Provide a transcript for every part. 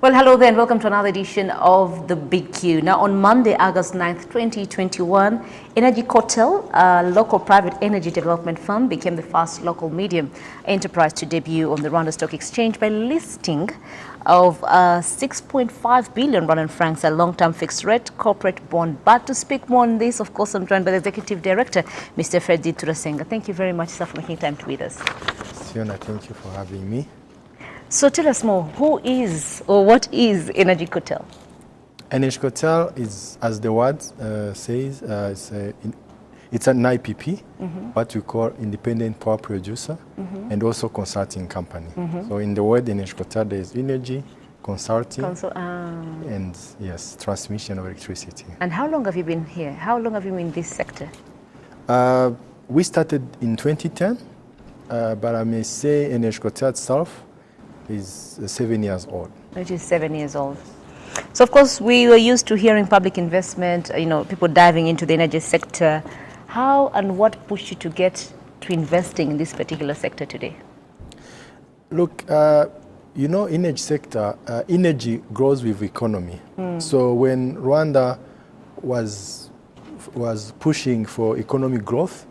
Well, hello there and welcome to another edition of The Big Q. Now, on Monday, August 9th, 2021, ENERGICOTEL, a local private energy development firm, became the first local medium enterprise to debut on the Rwanda Stock Exchange by listing of 6.5 billion Rwandan francs, a long-term fixed-rate corporate bond. But to speak more on this, of course, I'm joined by the Executive Director, Mr. Freddy Turasenga. Thank you very much, sir, for making time to be with us. Fiona, thank you for having me. So tell us more, who is or what is ENERGICOTEL? ENERGICOTEL is, as the word says, it's an IPP, what we call independent power producer, and also consulting company. So in the word ENERGICOTEL, there is energy, consulting, and yes, transmission of electricity. And how long have you been here? How long have you been in this sector? We started in 2010, but I may say ENERGICOTEL itself is 7 years old. It is 7 years old. So, of course, we were used to hearing public investment, people diving into the energy sector. How and what pushed you to get to investing in this particular sector today? Look, energy sector, energy grows with economy. So when Rwanda was pushing for economic growth,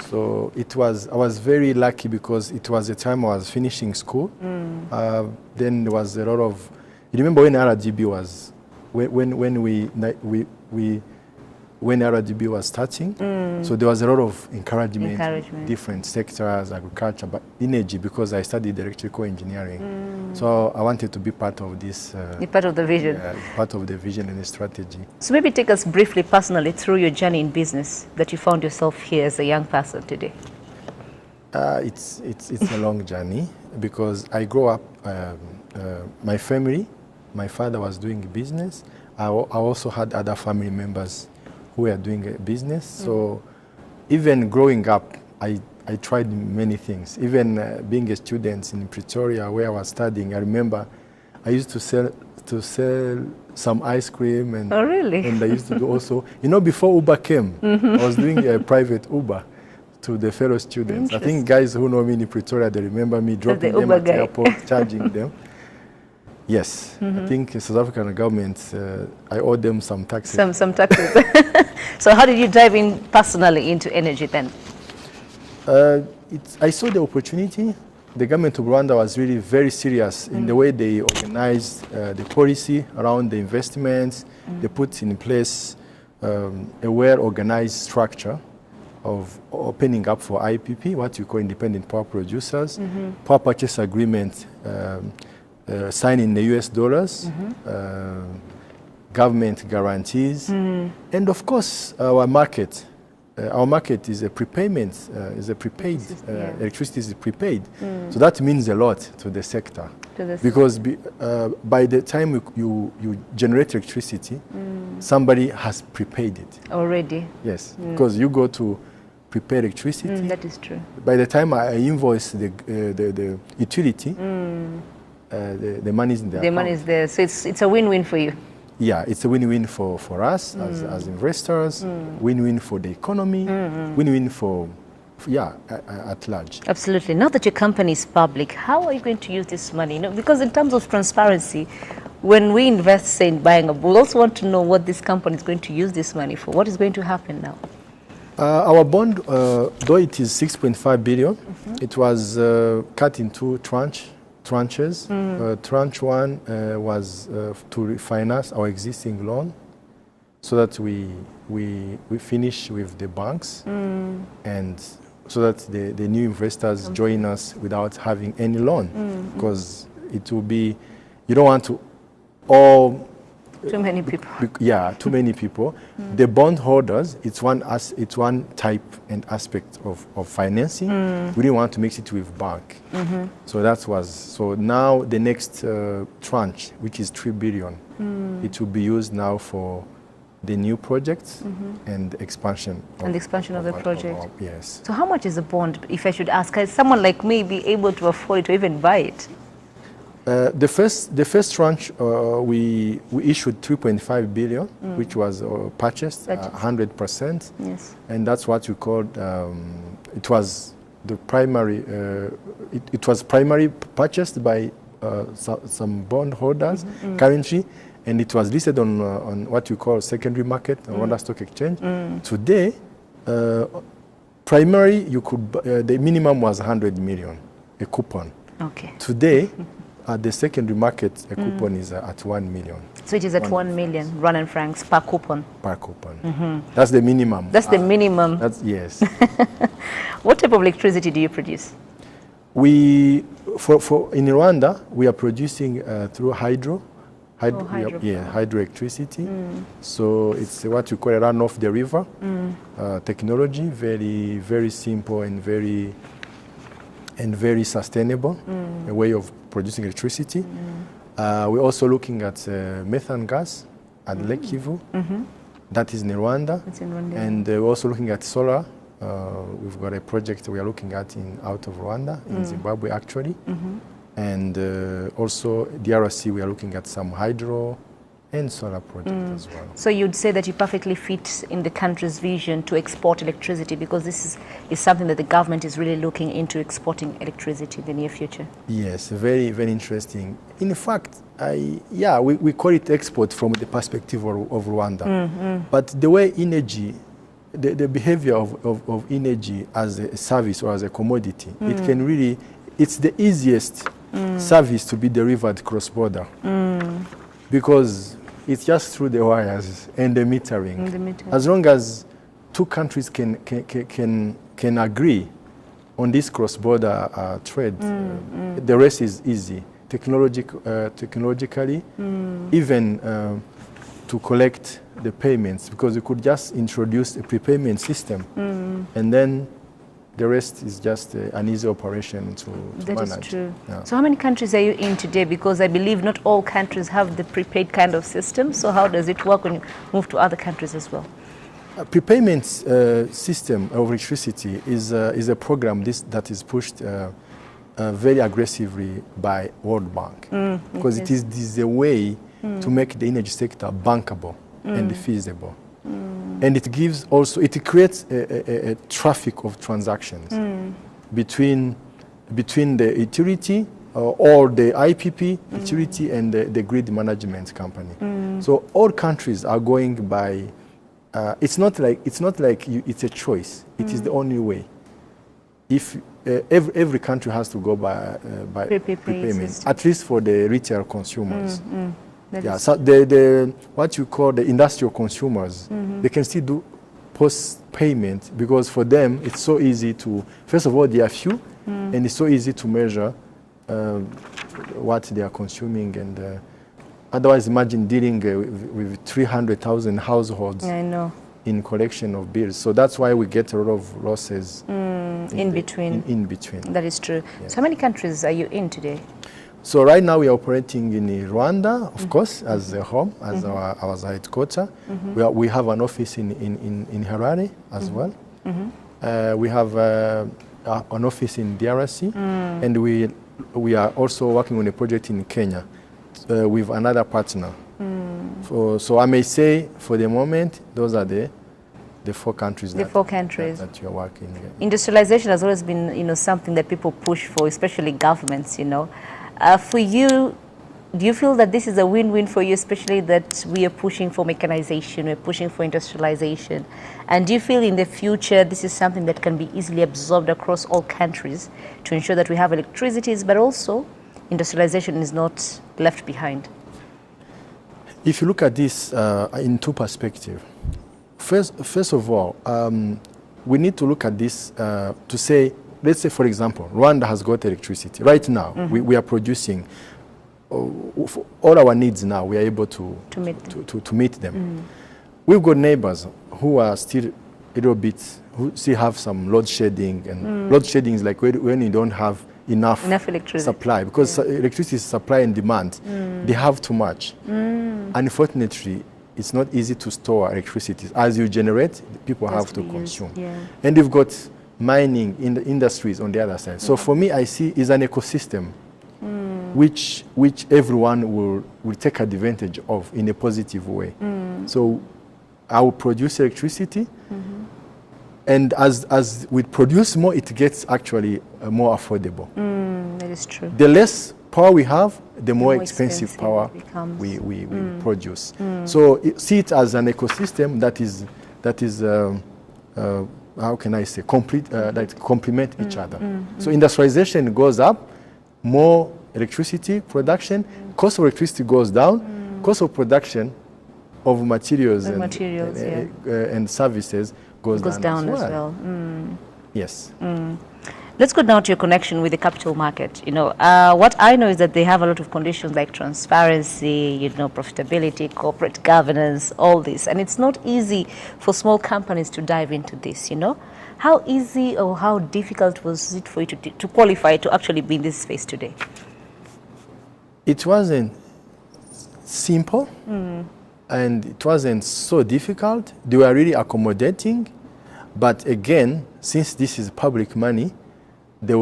so I was very lucky because it was the time I was finishing school. Then there was a lot of, you remember when RDB was, when RDB was starting, so there was a lot of encouragement. Different sectors, agriculture, but energy, because I studied electrical engineering. So I wanted to be part of this. Part of the vision. Part of the vision and the strategy. So maybe take us briefly, personally, through your journey in business that you found yourself here as a young person today. It's a long journey because I grew up, my family, my father was doing business. I also had other family members who were doing a business. So even growing up, I tried many things. Even being a student in Pretoria where I was studying, I remember I used to sell some ice cream. And, oh, really? And I used to do also, before Uber came, I was doing a private Uber to the fellow students. I think guys who know me in Pretoria, they remember me dropping them at the airport, charging them. Yes, I think the South African government, I owe them some taxes. Some taxes. So how did you dive in personally into energy then? I saw the opportunity. The government of Rwanda was really very serious in the way they organized the policy around the investments. They put in place a well-organized structure of opening up for IPP, what you call independent power producers, power purchase agreement, signed in the US dollars, government guarantees, and of course our market. Our market is a prepayment, electricity is prepaid. So that means a lot to the sector. Because by the time you generate electricity, somebody has prepaid it. Already? Yes, because you go to prepare electricity. That is true. By the time I invoice the utility, the money is in the account. The money is there, so it's a win-win for you. Yeah, it's a win-win for us as investors, win-win for the economy, win-win for, at large. Absolutely. Now that your company is public, how are you going to use this money? Because in terms of transparency, when we invest, say, in buying a bull, we also want to know what this company is going to use this money for. What is going to happen now? Our bond, though it is 6.5 billion, it was cut into tranches. Tranche one was to refinance our existing loan so that we finish with the banks and so that the new investors join us without having any loan, because it will be, you don't want to all too many people. Too many people. The bond holders, it's one type and aspect of financing. We didn't want to mix it with bank. So now the next tranche, which is 3 billion, it will be used now for the new projects and expansion. And the expansion of the project. Yes. So how much is a bond, if I should ask? Is someone like me be able to afford it or even buy it? The first tranche, we issued 3.5 billion, which was purchased 100%. Yes. And that's what we called, it was the primary, it was primary purchased by some bond holders currently, and it was listed on what you call secondary market, on Rwanda Stock Exchange. Today, primary, you could the minimum was 100 million, a coupon. Okay. Today, at the secondary market, a coupon is at 1 million. So it is at 1 million Rwandan francs per coupon. Per coupon. That's the minimum. That's the minimum. That's yes. What type of electricity do you produce? We in Rwanda we are producing through hydro. Hydroelectricity. So it's what you call a run off the river technology. Very, very simple and very sustainable a way of producing electricity. We're also looking at methane gas at Lake Kivu. That is in Rwanda. It's in Rwanda. And we're also looking at solar. We've got a project we are looking at out of Rwanda, in Zimbabwe actually. And also the RSE, we are looking at some hydro and solar projects as well. So you'd say that you perfectly fit in the country's vision to export electricity, because this is something that the government is really looking into, exporting electricity in the near future. Yes, very, very interesting. In fact, we call it export from the perspective of Rwanda. But the way energy, the behavior of energy as a service or as a commodity, it can really, it's the easiest service to be delivered cross-border because it's just through the wires and the metering. As long as two countries can agree on this cross-border trade, the rest is easy. Technologically, even to collect the payments, because you could just introduce a prepayment system and then the rest is just an easy operation to manage. That is true. Yeah. So how many countries are you in today? Because I believe not all countries have the prepaid kind of system. So how does it work when you move to other countries as well? Prepayment system of electricity is a program that is pushed very aggressively by World Bank, because it is a way to make the energy sector bankable and feasible. And it gives also, it creates a traffic of transactions between the utility or the IPP utility and the grid management company. So all countries are going by, it's not like it's a choice. It is the only way. If every country has to go by prepayment, at least for the retail consumers. So what you call the industrial consumers, they can still do post-payment, because for them it's so easy to, first of all, they are few, and it's so easy to measure what they are consuming. And otherwise, imagine dealing with 300,000 households in collection of bills. So that's why we get a lot of losses in between. That is true. Yes. So how many countries are you in today? So right now we are operating in Rwanda, of course, as a home, as our headquarters. We have an office in Harare as well. We have an office in DRC, and we are also working on a project in Kenya with another partner. So I may say, for the moment, those are the four countries. That you are working in. Industrialization has always been, something that people push for, especially governments. For you, do you feel that this is a win-win for you, especially that we are pushing for mechanization, we're pushing for industrialization? And do you feel in the future this is something that can be easily absorbed across all countries to ensure that we have electricity, but also industrialization is not left behind? If you look at this in two perspectives, first of all, we need to look at this to say, let's say, for example, Rwanda has got electricity. Right now, we are producing all our needs now. We are able to meet them. We've got neighbors who are still a little bit, who still have some load shedding. And load shedding is like when you don't have enough electricity supply, because electricity is supply and demand. They have too much. Unfortunately, it's not easy to store electricity. As you generate, people have to consume. And you've got mining in the industries on the other side. So for me, I see is an ecosystem which everyone will take advantage of in a positive way. So I will produce electricity, and as we produce more, it gets actually more affordable. That is true. The less power we have, the more expensive expensive power it becomes. we produce. So see it as an ecosystem that is how can I say, complete, that complement each other. So industrialization goes up, more electricity production, cost of electricity goes down, cost of production of materials and services goes down as well. Yes. Let's go now to your connection with the capital market. You know, what I know is that they have a lot of conditions like transparency, you know, profitability, corporate governance, all this. And it's not easy for small companies to dive into this, you know. How easy or how difficult was it for you to qualify to actually be in this space today? It wasn't simple and it wasn't so difficult. They were really accommodating. But again, since this is public money, they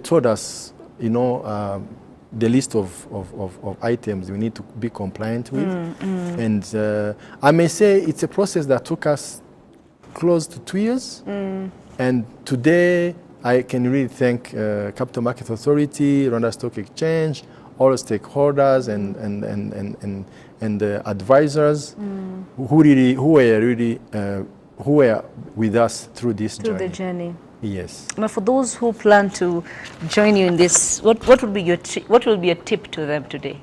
told us, you know, the list of items we need to be compliant with. And I may say it's a process that took us close to 2 years. And today, I can really thank Capital Market Authority, Rwanda Stock Exchange, all the stakeholders and the advisors who were with us through this journey. Through the journey. Yes. Now, for those who plan to join you in this, what will be your tip to them today?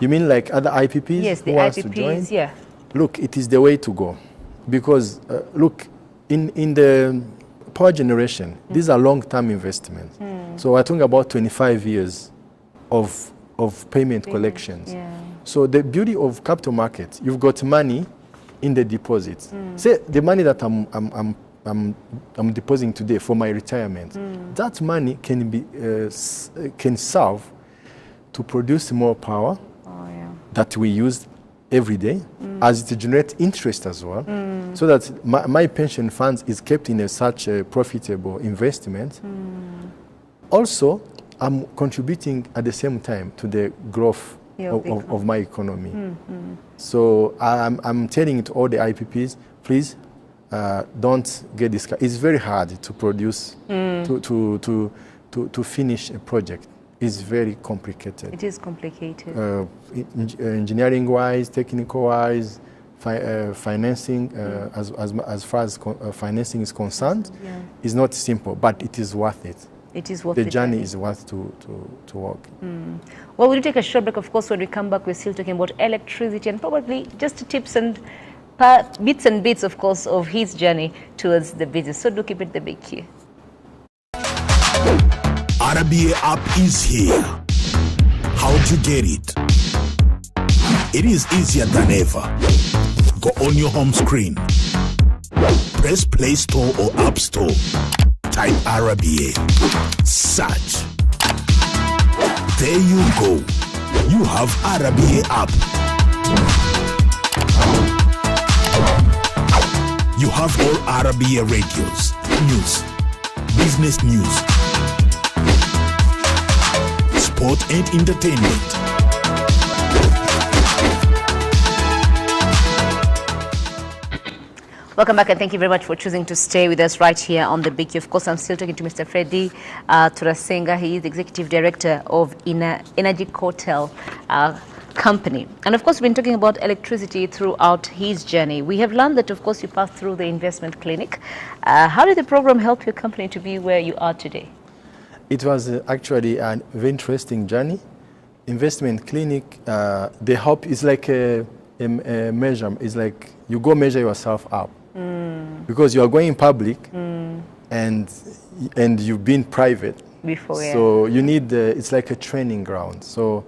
You mean like other IPPs? Yes, the who wants to IPPs. join? Yeah. Look, it is the way to go, because look, in the power generation, these are long-term investments. So we're talking about 25 years of payment collections. Yeah. So the beauty of capital markets, you've got money in the deposits. Say the money that I'm depositing today for my retirement. That money can be can serve to produce more power that we use every day, as it generates interest as well, so that my pension funds is kept in such a profitable investment. Also, I'm contributing at the same time to the growth of my economy. So I'm telling to all the IPPs, please don't get discouraged. It's very hard to produce, to finish a project. It's very complicated. It is complicated. Engineering-wise, technical-wise, financing, as far as financing is concerned, is not simple, but it is worth it. It is worth the journey is worth to walk. Well, we'll take a short break. Of course, when we come back, we're still talking about electricity and probably just tips and bits and bits, of course, of his journey towards the business. So do keep it the big key. RBA app is here. How to get it? It is easier than ever. Go on your home screen. Press Play Store or App Store. Type RBA. Search. There you go. You have RBA app. You have all RBA radios, news, business news, sport and entertainment. Welcome back, and thank you very much for choosing to stay with us right here on the Big Key. Of course, I'm still talking to Mr. Freddy Turasenga. He is the Executive Director of ENERGICOTEL company. And of course, we've been talking about electricity throughout his journey. We have learned that, of course, you passed through the investment clinic. How did the program help your company to be where you are today? It was actually a very interesting journey. Investment clinic, the help is like a measure. It's like you go measure yourself up. Because you are going public and you've been private before. So you need it's like a training ground. So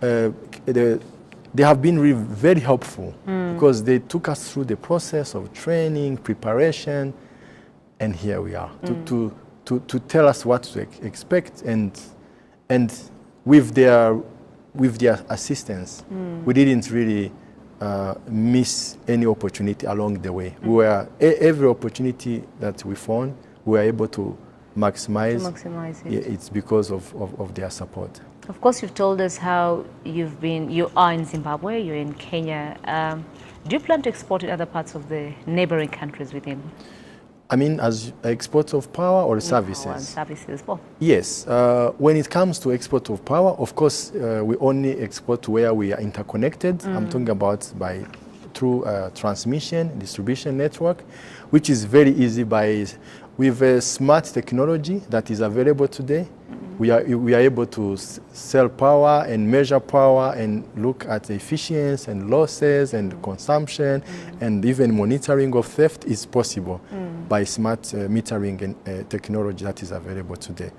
they have been really very helpful because they took us through the process of training, preparation, and here we are to tell us what to expect, and with their assistance, we didn't really miss any opportunity along the way. We were every opportunity that we found, we were able to maximize it. Yeah, it's because of their support. Of course, you've told us how you are in Zimbabwe, you're in Kenya. Do you plan to export in other parts of the neighboring countries within? I mean, as export of power or services? Power and services, both. Yes. When it comes to export of power, of course, we only export where we are interconnected. I'm talking about through transmission, distribution network, which is very easy with a smart technology that is available today. We are able to sell power and measure power and look at efficiency and losses and consumption, and even monitoring of theft is possible by smart metering and technology that is available today.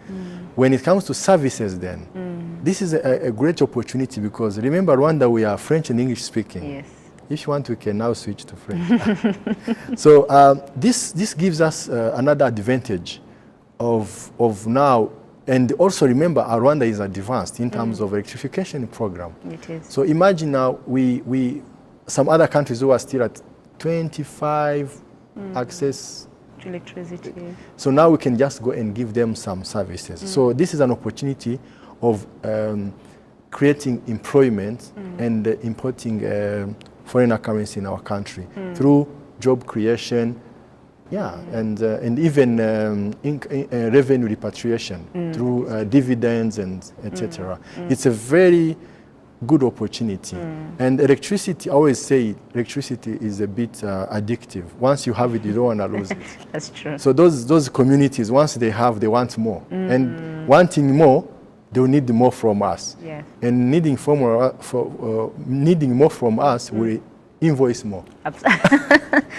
When it comes to services then, this is a great opportunity because remember, Rwanda, we are French and English speaking. Yes. If you want, we can now switch to French. So this gives us another advantage of now. And also remember, Rwanda is advanced in terms of electrification program. It is. So imagine now some other countries who are still at 25 access to electricity. So now we can just go and give them some services. So this is an opportunity of creating employment and importing foreign currency in our country through job creation. Yeah, and even revenue repatriation through dividends and etc. It's a very good opportunity. And electricity, I always say electricity is a bit addictive. Once you have it, you don't want to lose it. That's true. So those communities, once they have, they want more. And wanting more, they'll need more from us. Yeah. And needing more from us, we invoice more.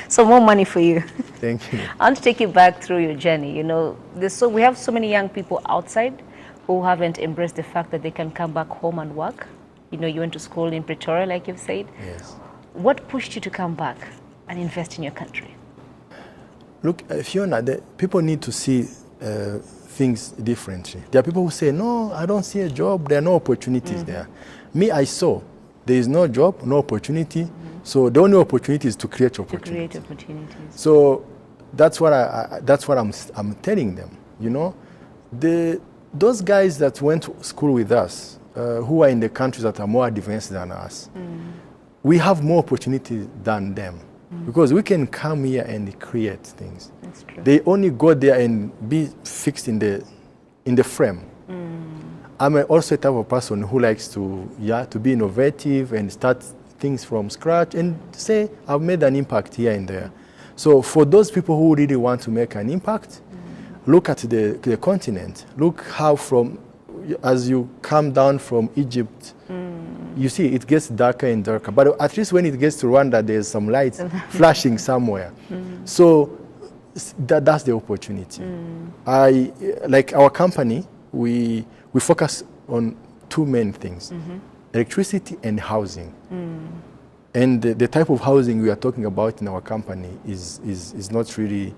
So more money for you. Thank you. I want to take you back through your journey. You know, we have so many young people outside who haven't embraced the fact that they can come back home and work. You know, you went to school in Pretoria, like you've said. Yes. What pushed you to come back and invest in your country? Look, Fiona, people need to see things differently. There are people who say, no, I don't see a job. There are no opportunities there. Me, I saw there is no job, no opportunity. So the only opportunity is to create opportunities. To create opportunities. So that's what I'm telling them. You know, those guys that went to school with us, who are in the countries that are more advanced than us, we have more opportunities than them because we can come here and create things. That's true. They only go there and be fixed in the frame. I'm also a type of person who likes to be innovative and start things from scratch and say, I've made an impact here and there. So for those people who really want to make an impact, look at the continent. Look how as you come down from Egypt, you see it gets darker and darker. But at least when it gets to Rwanda, there's some lights flashing somewhere. So that's the opportunity. Like our company, we focus on two main things. Electricity and housing. And the type of housing we are talking about in our company is not really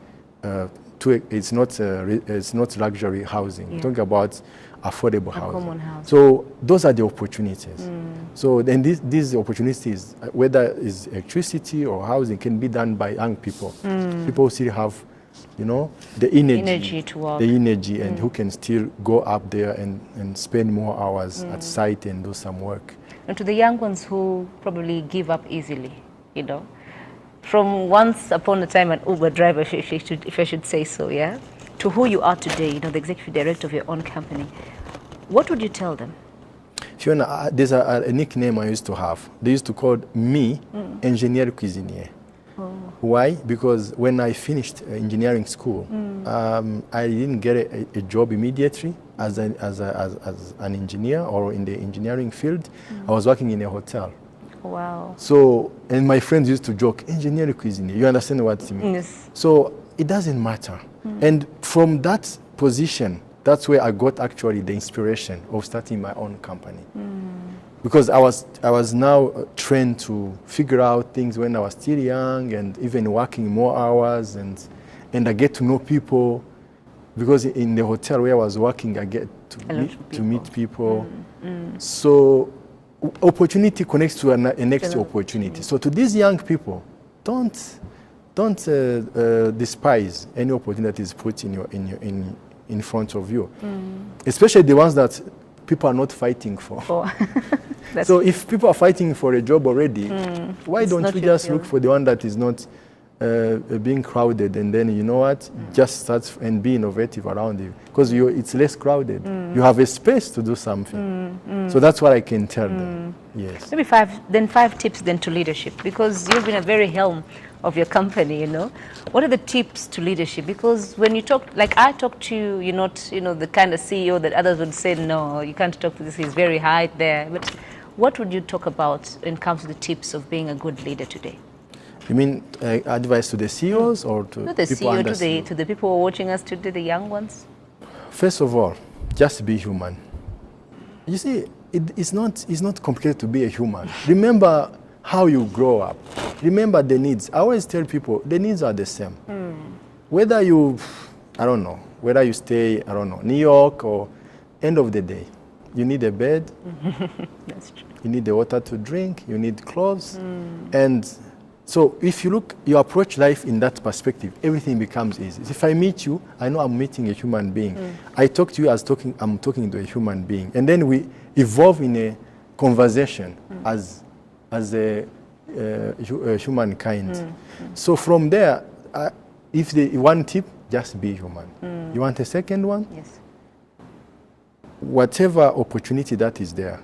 it's not luxury housing. We're talking about affordable housing. Common housing. So those are the opportunities. So then these opportunities, whether it's electricity or housing, can be done by young people. People who still have, you know, the energy to work. The energy, and who can still go up there and spend more hours at site and do some work. And to the young ones who probably give up easily, you know, from once upon a time an Uber driver, if I should say so, yeah, to who you are today, you know, the executive director of your own company, what would you tell them? Fiona, there's a nickname I used to have. They used to call me Engineer Cuisinier. Why? Because when I finished engineering school, I didn't get a job immediately as an engineer or in the engineering field. I was working in a hotel. Wow. So, and my friends used to joke, Engineer Cuisinier. You understand what it means? Yes. So it doesn't matter. And from that position, that's where I got actually the inspiration of starting my own company. Because I was now trained to figure out things when I was still young and even working more hours and I get to know people because in the hotel where I was working I get to meet people. So opportunity connects to a next opportunity. So to these young people, don't despise any opportunity that is put in front of you, especially the ones that people are not fighting for. So if people are fighting for a job already, why don't we just look for the one that is not being crowded, and then you know what, just start and be innovative around you, because it's less crowded. You have a space to do something. So that's what I can tell them. Yes. Maybe five tips then to leadership, because you've been a very helm of your company, you know. What are the tips to leadership? Because when you talk, like I talk to you, you're not, you know, the kind of CEO that others would say, no, you can't talk to this, he's very high there. But what would you talk about when it comes to the tips of being a good leader today? You mean advice to the CEOs or to Not the people CEO, under to the people who are watching us today, the young ones? First of all, just be human. You see, it's not complicated to be a human. Remember how you grow up. Remember the needs. I always tell people the needs are the same. Whether you, I don't know, whether you stay, I don't know, New York or end of the day, you need a bed. That's true. You need the water to drink. You need clothes. And so if you approach life in that perspective, everything becomes easy. If I meet you, I know I'm meeting a human being. I talk to you as I'm talking to a human being. And then we evolve in a conversation as a humankind. So from there, if one tip, just be human. You want a second one? Yes. Whatever opportunity that is there,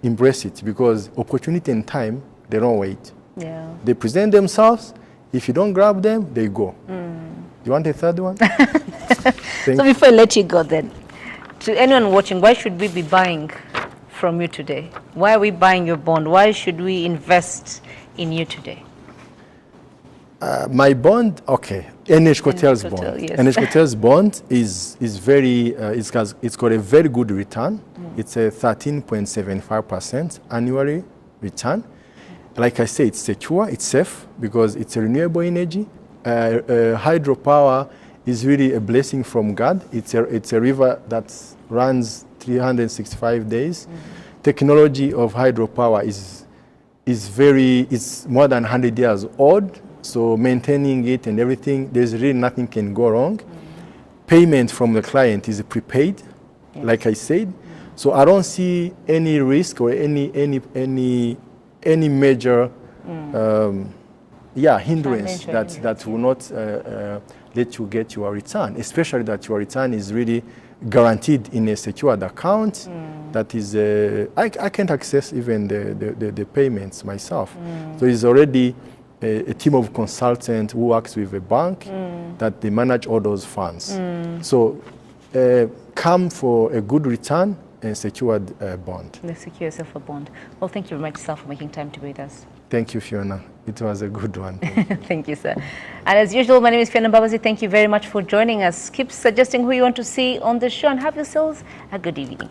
embrace it, because opportunity and time, they don't wait. Yeah. They present themselves. If you don't grab them, they go. You want a third one? So before I let you go then, to anyone watching, why should we be buying from you today? Why are we buying your bond? Why should we invest in you today? My bond, okay, ENERGICOTEL's bond. Yes. ENERGICOTEL's bond is very, it's got a very good return. It's a 13.75% annually return. Like I say, it's secure, it's safe, because it's a renewable energy. Hydropower is really a blessing from God. It's a river that runs 365 days. Technology of hydropower is more than 100 years old. So maintaining it and everything, there's really nothing can go wrong. Payment from the client is prepaid, like I said. So I don't see any risk or any major hindrance that will not let you get your return, especially that your return is really guaranteed in a secured account. That is, I can't access even the payments myself. So it's already a team of consultants who works with a bank that they manage all those funds. So come for a good return and secured bond. Let's secure yourself a bond. Well, thank you very much, sir, for making time to be with us. Thank you, Fiona. It was a good one. Thank you, sir. And as usual, my name is Fiona Babazi. Thank you very much for joining us. Keep suggesting who you want to see on the show, and have yourselves a good evening.